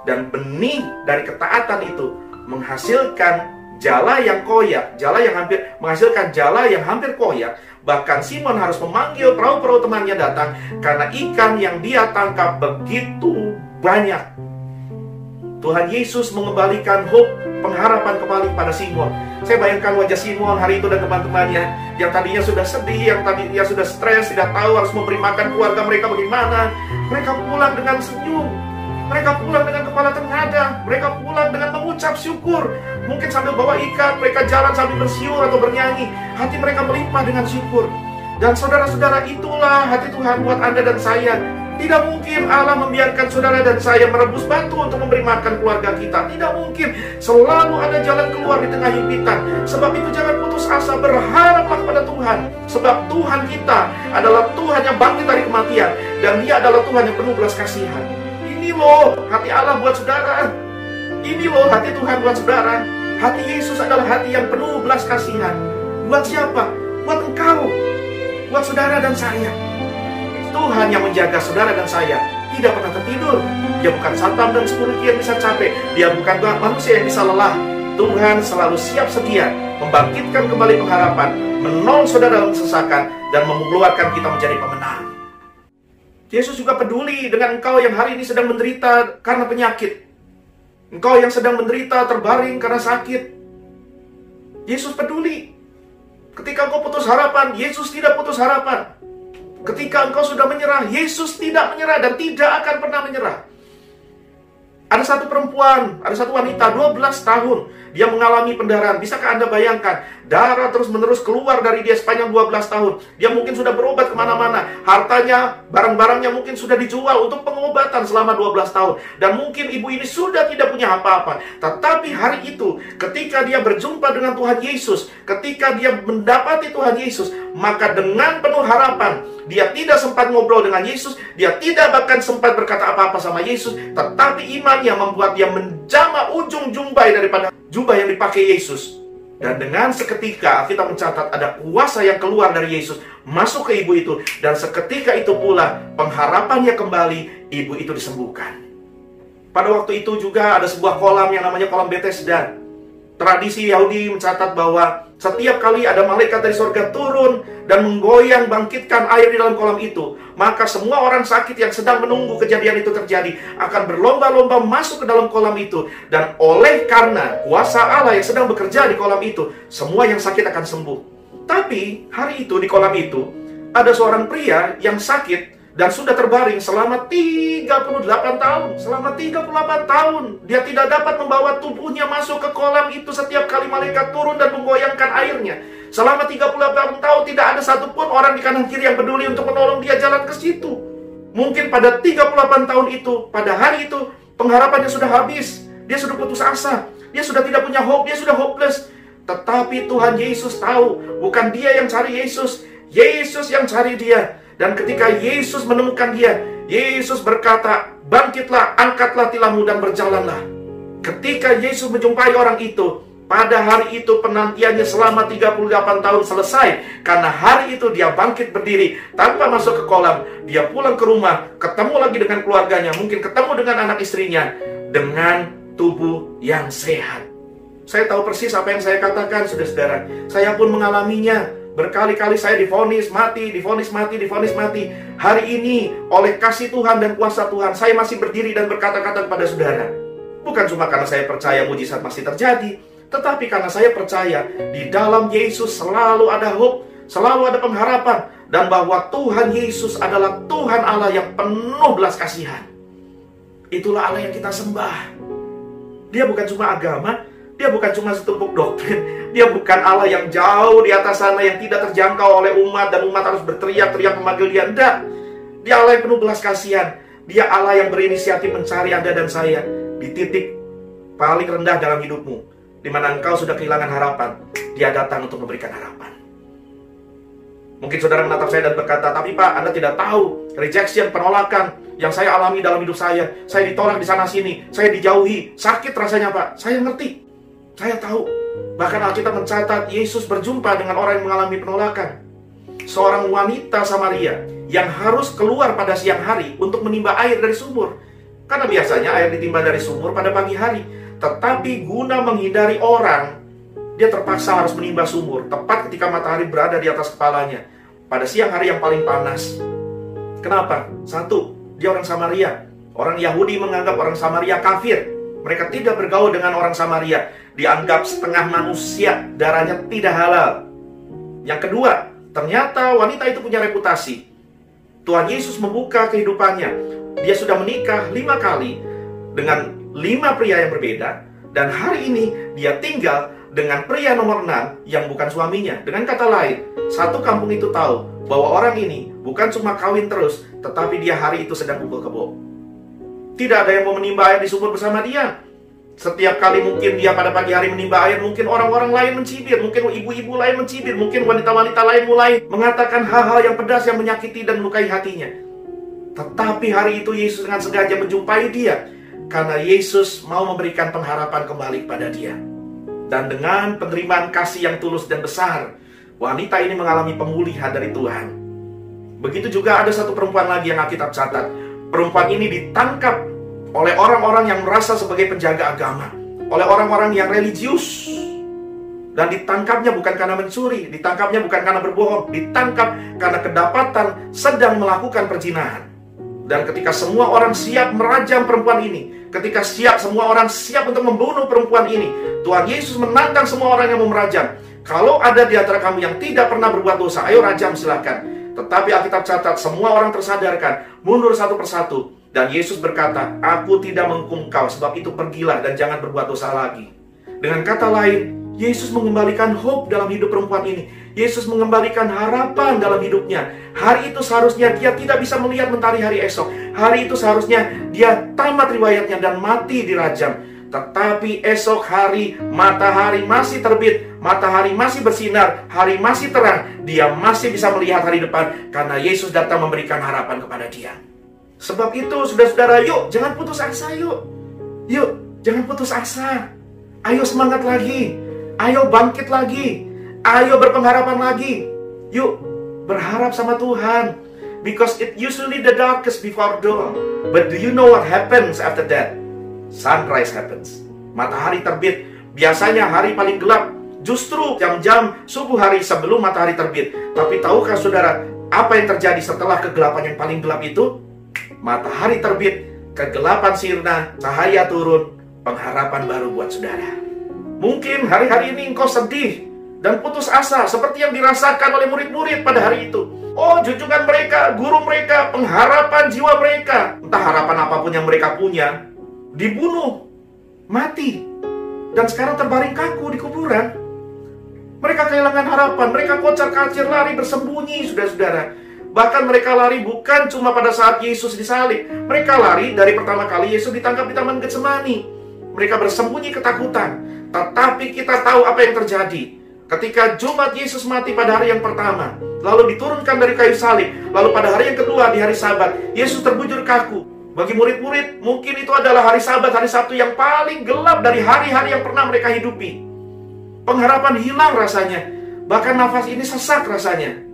Dan benih dari ketaatan itu menghasilkan jala yang koyak, menghasilkan jala yang hampir koyak. Bahkan Simon harus memanggil perahu-perahu temannya datang karena ikan yang dia tangkap begitu banyak. Tuhan Yesus mengembalikan hope, pengharapan kembali pada Simon. Saya bayangkan wajah Simon hari itu dan teman-temannya yang tadinya sudah sedih, yang tadinya sudah stres, tidak tahu harus memberi makan keluarga mereka bagaimana. Mereka pulang dengan senyum, mereka pulang dengan kepala tengadah, mereka pulang dengan mengucap syukur. Mungkin sambil bawa ikan, mereka jalan sambil bersiul atau bernyanyi. Hati mereka melimpah dengan syukur. Dan saudara-saudara, itulah hati Tuhan buat Anda dan saya. Tidak mungkin Allah membiarkan saudara dan saya merebus batu untuk memberi makan keluarga kita. Tidak mungkin. Selalu ada jalan keluar di tengah himpitan. Sebab itu jangan putus asa, berharaplah kepada Tuhan. Sebab Tuhan kita adalah Tuhan yang bangkit dari kematian. Dan Dia adalah Tuhan yang penuh belas kasihan. Ini loh hati Allah buat saudara. Ini loh hati Tuhan buat saudara. Hati Yesus adalah hati yang penuh belas kasihan. Buat siapa? Buat engkau, buat saudara dan saya. Tuhan yang menjaga saudara dan saya tidak pernah tertidur. Dia bukan satpam dan security yang bisa capek. Dia bukan manusia yang bisa lelah. Tuhan selalu siap sedia membangkitkan kembali pengharapan, menolong saudara dalam kesesakan, dan mengeluarkan kita menjadi pemenang. Yesus juga peduli dengan engkau yang hari ini sedang menderita karena penyakit. Engkau yang sedang menderita terbaring karena sakit. Yesus peduli. Ketika engkau putus harapan, Yesus tidak putus harapan. Ketika engkau sudah menyerah, Yesus tidak menyerah dan tidak akan pernah menyerah. Ada satu perempuan, ada satu wanita 12 tahun, dia mengalami pendarahan. Bisakah Anda bayangkan? Darah terus-menerus keluar dari dia sepanjang 12 tahun. Dia mungkin sudah berobat kemana-mana. Hartanya, barang-barangnya mungkin sudah dijual untuk pengobatan selama 12 tahun. Dan mungkin ibu ini sudah tidak punya apa-apa. Tetapi hari itu, ketika dia berjumpa dengan Tuhan Yesus, ketika dia mendapati Tuhan Yesus, maka dengan penuh harapan, dia tidak sempat ngobrol dengan Yesus, dia tidak bahkan sempat berkata apa-apa sama Yesus, tetapi imannya membuat dia menjama ujung jumbai daripada jubah yang dipakai Yesus. Dan dengan seketika kita mencatat ada kuasa yang keluar dari Yesus masuk ke ibu itu, dan seketika itu pula pengharapannya kembali, ibu itu disembuhkan. Pada waktu itu juga ada sebuah kolam yang namanya kolam Bethesda. Tradisi Yahudi mencatat bahwa setiap kali ada malaikat dari surga turun dan menggoyang bangkitkan air di dalam kolam itu, maka semua orang sakit yang sedang menunggu kejadian itu terjadi akan berlomba-lomba masuk ke dalam kolam itu. Dan oleh karena kuasa Allah yang sedang bekerja di kolam itu, semua yang sakit akan sembuh. Tapi hari itu di kolam itu ada seorang pria yang sakit dan sudah terbaring selama 38 tahun. Selama 38 tahun dia tidak dapat membawa tubuhnya masuk ke kolam itu setiap kali malaikat turun dan menggoyangkan airnya. Selama 38 tahun tidak ada satupun orang di kanan kiri yang peduli untuk menolong dia jalan ke situ. Mungkin pada 38 tahun itu, pada hari itu, pengharapannya sudah habis. Dia sudah putus asa. Dia sudah tidak punya hope. Dia sudah hopeless. Tetapi Tuhan Yesus tahu, bukan dia yang cari Yesus. Yesus yang cari dia. Dan ketika Yesus menemukan dia, Yesus berkata, "Bangkitlah, angkatlah tilammu dan berjalanlah." Ketika Yesus menjumpai orang itu, pada hari itu penantiannya selama 38 tahun selesai. Karena hari itu dia bangkit berdiri tanpa masuk ke kolam. Dia pulang ke rumah, ketemu lagi dengan keluarganya, mungkin ketemu dengan anak istrinya, dengan tubuh yang sehat. Saya tahu persis apa yang saya katakan, saudara-saudara. Saya pun mengalaminya. Berkali-kali saya divonis mati, divonis mati, divonis mati. Hari ini, oleh kasih Tuhan dan kuasa Tuhan, saya masih berdiri dan berkata-kata kepada saudara. Bukan cuma karena saya percaya mujizat masih terjadi, tetapi karena saya percaya di dalam Yesus selalu ada hope, selalu ada pengharapan, dan bahwa Tuhan Yesus adalah Tuhan Allah yang penuh belas kasihan. Itulah Allah yang kita sembah. Dia bukan cuma agama, dia bukan cuma setumpuk doktrin. Dia bukan Allah yang jauh di atas sana yang tidak terjangkau oleh umat dan umat harus berteriak-teriak memanggil dia. Tidak. Dia Allah yang penuh belas kasihan. Dia Allah yang berinisiatif mencari Anda dan saya di titik paling rendah dalam hidupmu, di mana engkau sudah kehilangan harapan. Dia datang untuk memberikan harapan. Mungkin saudara menatap saya dan berkata, "Tapi Pak, Anda tidak tahu rejection, penolakan yang saya alami dalam hidup saya. Saya ditolak di sana-sini, saya dijauhi, sakit rasanya Pak." Saya ngerti. Saya tahu. Bahkan Alkitab mencatat Yesus berjumpa dengan orang yang mengalami penolakan. Seorang wanita Samaria yang harus keluar pada siang hari untuk menimba air dari sumur. Karena biasanya air ditimba dari sumur pada pagi hari. Tetapi guna menghindari orang, dia terpaksa harus menimba sumur tepat ketika matahari berada di atas kepalanya pada siang hari yang paling panas. Kenapa? Satu, dia orang Samaria. Orang Yahudi menganggap orang Samaria kafir. Mereka tidak bergaul dengan orang Samaria. Dianggap setengah manusia, darahnya tidak halal. Yang kedua, ternyata wanita itu punya reputasi. Tuhan Yesus membuka kehidupannya. Dia sudah menikah 5 kali dengan 5 pria yang berbeda. Dan hari ini dia tinggal dengan pria nomor 6 yang bukan suaminya. Dengan kata lain, satu kampung itu tahu bahwa orang ini bukan cuma kawin terus, tetapi dia hari itu sedang kumpul kebo. Tidak ada yang mau menimba air di sumur bersama dia. Setiap kali mungkin dia pada pagi hari menimba air, mungkin orang-orang lain mencibir, mungkin ibu-ibu lain mencibir, mungkin wanita-wanita lain mulai mengatakan hal-hal yang pedas yang menyakiti dan melukai hatinya. Tetapi hari itu Yesus dengan sengaja menjumpai dia, karena Yesus mau memberikan pengharapan kembali kepada dia. Dan dengan penerimaan kasih yang tulus dan besar, wanita ini mengalami pemulihan dari Tuhan. Begitu juga ada satu perempuan lagi yang Alkitab catat. Perempuan ini ditangkap oleh orang-orang yang merasa sebagai penjaga agama. oleh orang-orang yang religius. Dan ditangkapnya bukan karena mencuri, ditangkapnya bukan karena berbohong, ditangkap karena kedapatan sedang melakukan perzinahan. Dan ketika semua orang siap merajam perempuan ini, ketika semua orang siap untuk membunuh perempuan ini, Tuhan Yesus menantang semua orang yang mau merajam. Kalau ada di antara kamu yang tidak pernah berbuat dosa, ayo rajam silakan. Tetapi Alkitab catat, semua orang tersadarkan, mundur satu persatu. Dan Yesus berkata, aku tidak menghukum kau, sebab itu pergilah dan jangan berbuat dosa lagi. Dengan kata lain, Yesus mengembalikan hope dalam hidup perempuan ini. Yesus mengembalikan harapan dalam hidupnya. Hari itu seharusnya dia tidak bisa melihat mentari hari esok. Hari itu seharusnya dia tamat riwayatnya dan mati dirajam. Tetapi esok hari matahari masih terbit, matahari masih bersinar, hari masih terang. Dia masih bisa melihat hari depan karena Yesus datang memberikan harapan kepada dia. Sebab itu saudara-saudara, yuk jangan putus asa yuk. Yuk jangan putus asa. Ayo semangat lagi. Ayo bangkit lagi. Ayo berpengharapan lagi. Yuk berharap sama Tuhan. Because it usually the darkest before dawn. But do you know what happens after that? Sunrise happens. Matahari terbit. Biasanya hari paling gelap justru jam-jam subuh hari sebelum matahari terbit. Tapi tahukah saudara apa yang terjadi setelah kegelapan yang paling gelap itu? Matahari terbit, kegelapan sirna, cahaya turun, pengharapan baru buat saudara. Mungkin hari-hari ini engkau sedih dan putus asa seperti yang dirasakan oleh murid-murid pada hari itu. Oh, junjungan mereka, guru mereka, pengharapan jiwa mereka, entah harapan apapun yang mereka punya, dibunuh, mati, dan sekarang terbaring kaku di kuburan. Mereka kehilangan harapan, mereka kocar-kacir lari bersembunyi, saudara-saudara. Bahkan mereka lari bukan cuma pada saat Yesus disalib. Mereka lari dari pertama kali Yesus ditangkap di Taman Getsemani. Mereka bersembunyi ketakutan. Tetapi kita tahu apa yang terjadi. Ketika Jumat Yesus mati pada hari yang pertama, lalu diturunkan dari kayu salib, lalu pada hari yang kedua di hari Sabat, Yesus terbujur kaku. Bagi murid-murid, mungkin itu adalah hari Sabat, hari Sabtu yang paling gelap dari hari-hari yang pernah mereka hidupi. Pengharapan hilang rasanya. Bahkan nafas ini sesak rasanya.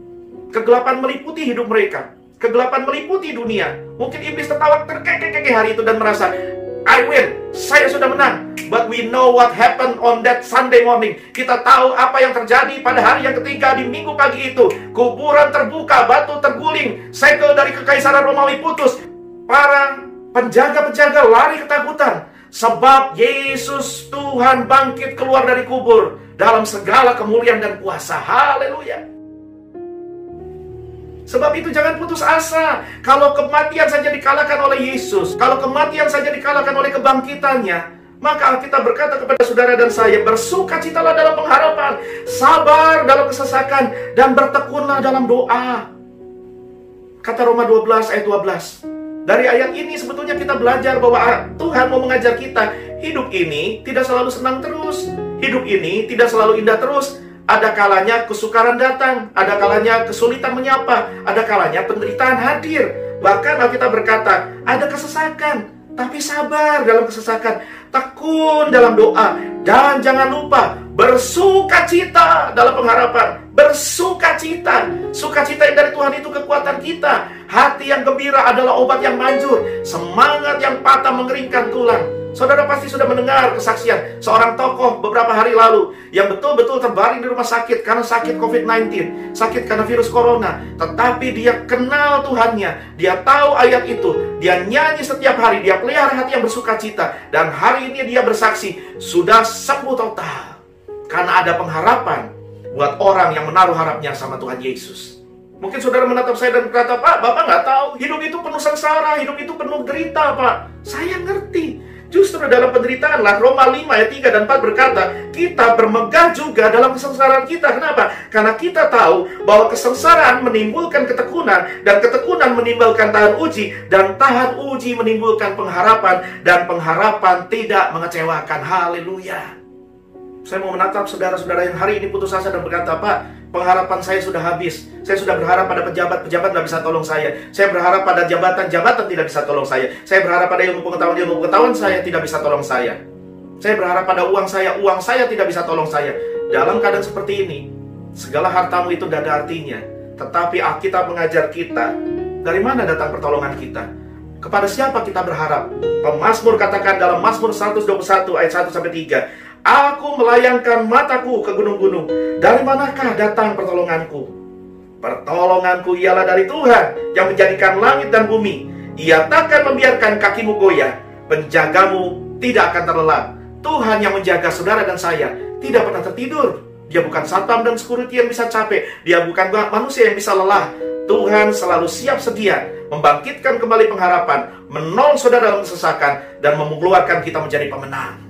Kegelapan meliputi hidup mereka. Kegelapan meliputi dunia. Mungkin iblis tertawa terkekeh-kekeh hari itu dan merasa, I win, saya sudah menang. But we know what happened on that Sunday morning. Kita tahu apa yang terjadi pada hari yang ketiga di minggu pagi itu. Kuburan terbuka, batu terguling, segel dari kekaisaran Romawi putus. Para penjaga-penjaga lari ketakutan. Sebab Yesus Tuhan bangkit keluar dari kubur dalam segala kemuliaan dan kuasa. Haleluya. Sebab itu jangan putus asa. Kalau kematian saja dikalahkan oleh Yesus, kalau kematian saja dikalahkan oleh kebangkitannya, maka Alkitab berkata kepada saudara dan saya, bersukacitalah dalam pengharapan, sabar dalam kesesakan, dan bertekunlah dalam doa. Kata Roma 12 ayat 12. Dari ayat ini sebetulnya kita belajar bahwa Tuhan mau mengajar kita, hidup ini tidak selalu senang terus, hidup ini tidak selalu indah terus. Ada kalanya kesukaran datang, ada kalanya kesulitan menyapa, ada kalanya penderitaan hadir. Bahkan Alkitab berkata, ada kesesakan, tapi sabar dalam kesesakan, tekun dalam doa, dan jangan lupa bersukacita dalam pengharapan. Bersukacita, sukacita yang dari Tuhan itu kekuatan kita. Hati yang gembira adalah obat yang manjur, semangat yang patah mengeringkan tulang. Saudara pasti sudah mendengar kesaksian seorang tokoh beberapa hari lalu yang betul-betul terbaring di rumah sakit karena sakit COVID-19, sakit karena virus corona. Tetapi dia kenal Tuhannya, dia tahu ayat itu, dia nyanyi setiap hari, dia pelihara hati yang bersukacita. Dan hari ini dia bersaksi, sudah sembuh total. Karena ada pengharapan buat orang yang menaruh harapnya sama Tuhan Yesus. Mungkin saudara menatap saya dan berkata, Pak, Bapak nggak tahu, hidup itu penuh sengsara, hidup itu penuh derita, Pak. Saya ngerti. Justru dalam penderitaan lah, Roma 5 ayat 3 dan 4 berkata, kita bermegah juga dalam kesengsaraan kita. Kenapa? Karena kita tahu bahwa kesengsaraan menimbulkan ketekunan, dan ketekunan menimbulkan tahan uji, dan tahan uji menimbulkan pengharapan, dan pengharapan tidak mengecewakan. Haleluya. Saya mau menatap saudara-saudara yang hari ini putus asa dan berkata, Pak, pengharapan saya sudah habis. Saya sudah berharap pada pejabat nggak bisa tolong saya. Saya berharap pada jabatan tidak bisa tolong saya. Saya berharap pada ilmu pengetahuan saya tidak bisa tolong saya. Saya berharap pada uang saya tidak bisa tolong saya. Dalam keadaan seperti ini, segala hartamu itu tidak ada artinya. Tetapi Alkitab mengajar kita, dari mana datang pertolongan kita? Kepada siapa kita berharap? Pemazmur katakan dalam Mazmur 121 ayat 1-3, aku melayangkan mataku ke gunung-gunung. Dari manakah datang pertolonganku? Pertolonganku ialah dari Tuhan yang menjadikan langit dan bumi. Ia takkan membiarkan kakimu goyah. Penjagamu tidak akan terlelap. Tuhan yang menjaga saudara dan saya tidak pernah tertidur. Dia bukan satpam dan security yang bisa capek. Dia bukan manusia yang bisa lelah. Tuhan selalu siap sedia membangkitkan kembali pengharapan, menolong saudara dalam kesesakan, dan mengeluarkan kita menjadi pemenang.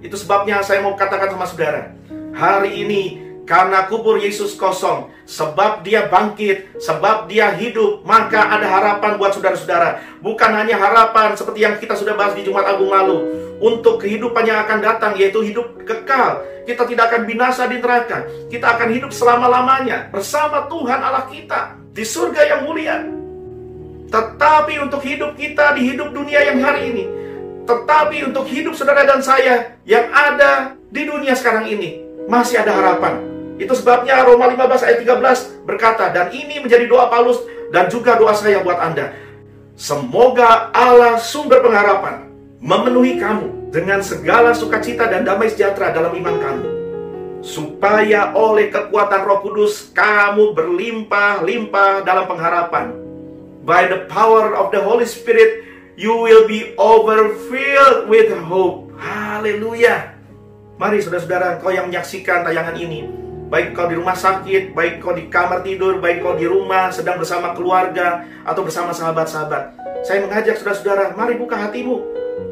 Itu sebabnya saya mau katakan sama saudara, hari ini karena kubur Yesus kosong, sebab dia bangkit, sebab dia hidup, maka ada harapan buat saudara-saudara. Bukan hanya harapan seperti yang kita sudah bahas di Jumat Agung lalu, untuk kehidupan yang akan datang, yaitu hidup kekal. Kita tidak akan binasa di neraka. Kita akan hidup selama-lamanya bersama Tuhan Allah kita di surga yang mulia. Tetapi untuk hidup kita di hidup dunia yang hari ini, tetapi untuk hidup saudara dan saya yang ada di dunia sekarang ini, masih ada harapan. Itu sebabnya Roma 15 ayat 13 berkata, dan ini menjadi doa Paulus dan juga doa saya buat Anda. Semoga Allah sumber pengharapan memenuhi kamu dengan segala sukacita dan damai sejahtera dalam iman kamu, supaya oleh kekuatan Roh Kudus kamu berlimpah-limpah dalam pengharapan. By the power of the Holy Spirit, you will be overfilled with hope. Haleluya. Mari saudara-saudara, kau yang menyaksikan tayangan ini, baik kau di rumah sakit, baik kau di kamar tidur, baik kau di rumah sedang bersama keluarga atau bersama sahabat-sahabat, saya mengajak saudara-saudara, mari buka hatimu,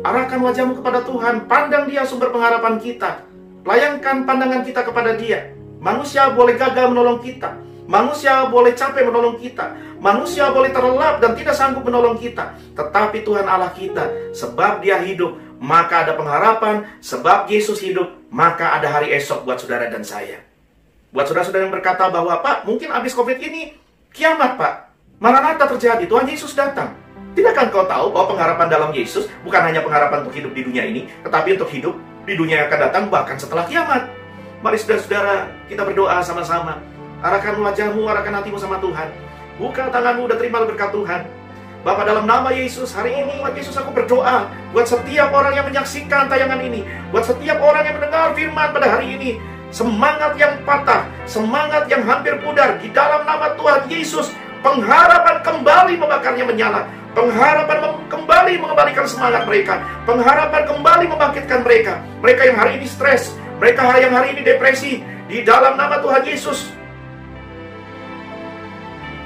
arahkan wajahmu kepada Tuhan, pandang Dia sumber pengharapan kita, layangkan pandangan kita kepada Dia. Manusia boleh gagal menolong kita, manusia boleh capek menolong kita, manusia boleh terlelap dan tidak sanggup menolong kita, tetapi Tuhan Allah kita, sebab Dia hidup, maka ada pengharapan. Sebab Yesus hidup, maka ada hari esok buat saudara dan saya. Buat saudara-saudara yang berkata bahwa, Pak, mungkin habis COVID ini kiamat, Pak, Maranatha terjadi, Tuhan Yesus datang. Tidakkah kau tahu bahwa pengharapan dalam Yesus bukan hanya pengharapan untuk hidup di dunia ini, tetapi untuk hidup di dunia yang akan datang, bahkan setelah kiamat. Mari saudara-saudara, kita berdoa sama-sama. Arahkan wajahmu, arahkan hatimu sama Tuhan. Buka tanganmu dan terima berkat Tuhan. Bapa, dalam nama Yesus, hari ini umat Yesus aku berdoa buat setiap orang yang menyaksikan tayangan ini, buat setiap orang yang mendengar firman pada hari ini. Semangat yang patah, semangat yang hampir pudar, di dalam nama Tuhan Yesus, pengharapan kembali membakarnya menyala. Pengharapan kembali mengembalikan semangat mereka. Pengharapan kembali membangkitkan mereka. Mereka yang hari ini stres, mereka yang hari ini depresi, di dalam nama Tuhan Yesus,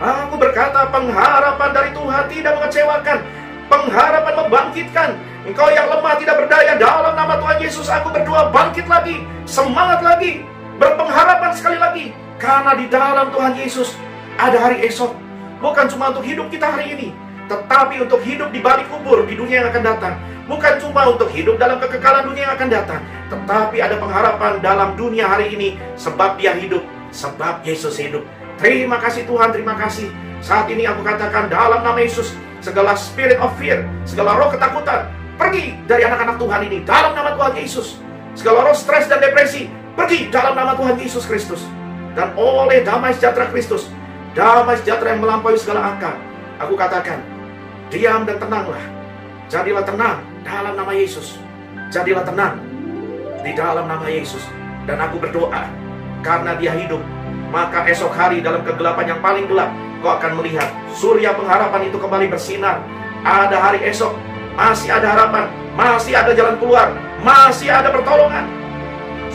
aku berkata, pengharapan dari Tuhan tidak mengecewakan. Pengharapan membangkitkan. Engkau yang lemah tidak berdaya, dalam nama Tuhan Yesus aku berdoa, bangkit lagi, semangat lagi, berpengharapan sekali lagi. Karena di dalam Tuhan Yesus ada hari esok. Bukan cuma untuk hidup kita hari ini, tetapi untuk hidup di balik kubur di dunia yang akan datang. Bukan cuma untuk hidup dalam kekekalan dunia yang akan datang, tetapi ada pengharapan dalam dunia hari ini. Sebab Dia hidup, sebab Yesus hidup. Terima kasih Tuhan, terima kasih. Saat ini aku katakan dalam nama Yesus, segala spirit of fear, segala roh ketakutan, pergi dari anak-anak Tuhan ini dalam nama Tuhan Yesus. Segala roh stres dan depresi, pergi dalam nama Tuhan Yesus Kristus. Dan oleh damai sejahtera Kristus, damai sejahtera yang melampaui segala akal, aku katakan, diam dan tenanglah. Jadilah tenang dalam nama Yesus. Jadilah tenang di dalam nama Yesus. Dan aku berdoa, karena Dia hidup, maka esok hari dalam kegelapan yang paling gelap, kau akan melihat surya pengharapan itu kembali bersinar. Ada hari esok, masih ada harapan, masih ada jalan keluar, masih ada pertolongan.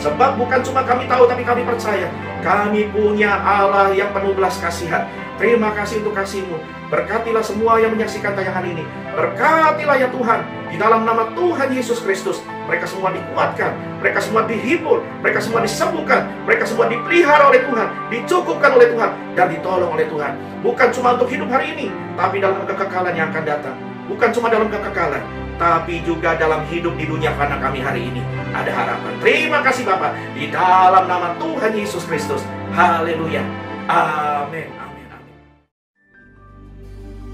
Sebab bukan cuma kami tahu, tapi kami percaya, kami punya Allah yang penuh belas kasihan. Terima kasih untuk kasih-Mu. Berkatilah semua yang menyaksikan tayangan ini. Berkatilah ya Tuhan, di dalam nama Tuhan Yesus Kristus. Mereka semua dikuatkan, mereka semua dihibur, mereka semua disembuhkan, mereka semua dipelihara oleh Tuhan, dicukupkan oleh Tuhan, dan ditolong oleh Tuhan. Bukan cuma untuk hidup hari ini, tapi dalam kekekalan yang akan datang. Bukan cuma dalam kekekalan, tapi juga dalam hidup di dunia fana kami hari ini. Ada harapan. Terima kasih Bapa, di dalam nama Tuhan Yesus Kristus. Haleluya. Amin. Amin. Amin.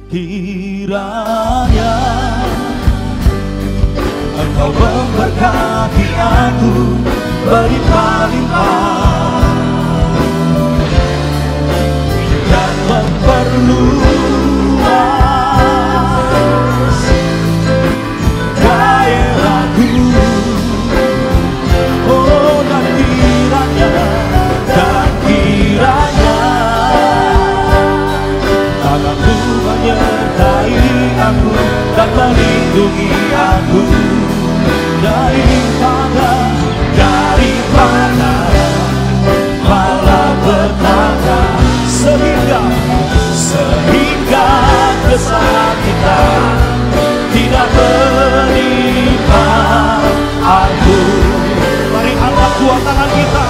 Kiranya Engkau memberkati aku berlimpah-limpah dan memperluas dan melindungi aku daripada malapetaka, sehingga kesakitan tidak menimpa aku. Mari angkat dua tangan kita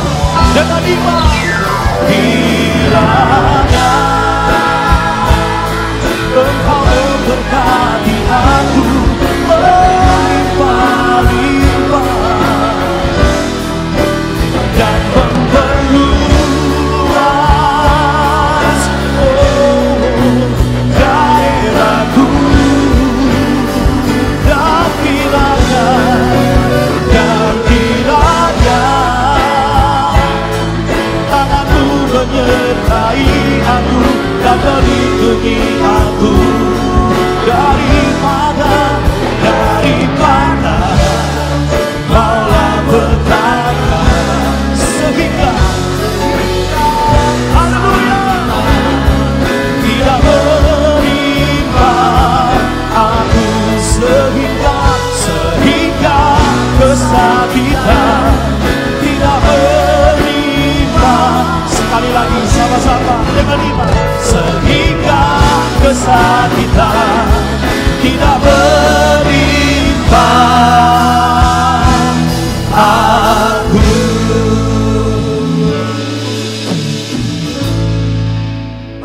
dengan iman. Kiranya Engkau memberkati aku melimpah-limpah dan memperluas daerahku, dan kiranya tanganmu menyertai aku dan melindungi aku daripada malapetaka, sehingga haleluya tidak menimpa aku, sehingga kesakitan tidak menimpa. Sekali lagi sama-sama dengan iman. Sehingga kesakitan tidak menimpa aku.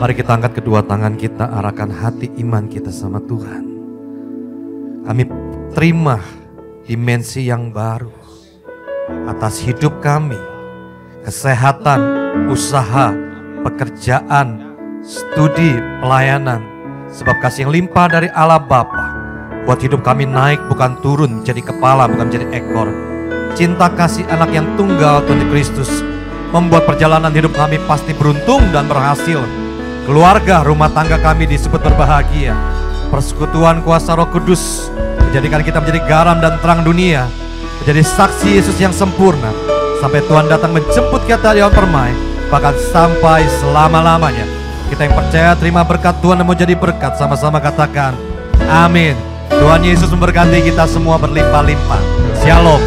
Mari kita angkat kedua tangan kita, arahkan hati iman kita sama Tuhan. Kami terima dimensi yang baru atas hidup kami, kesehatan, usaha, pekerjaan, studi, pelayanan. Sebab kasih yang limpah dari Allah Bapa buat hidup kami naik bukan turun, jadi kepala bukan jadi ekor. Cinta kasih anak yang tunggal Tuhan Kristus membuat perjalanan hidup kami pasti beruntung dan berhasil. Keluarga, rumah tangga kami disebut berbahagia. Persekutuan kuasa Roh Kudus menjadikan kita menjadi garam dan terang dunia, menjadi saksi Yesus yang sempurna sampai Tuhan datang menjemput kita di awan permai, bahkan sampai selama-lamanya. Kita yang percaya terima berkat Tuhan dan mau jadi berkat, sama-sama katakan amin. Tuhan Yesus memberkati kita semua berlimpah-limpah. Shalom.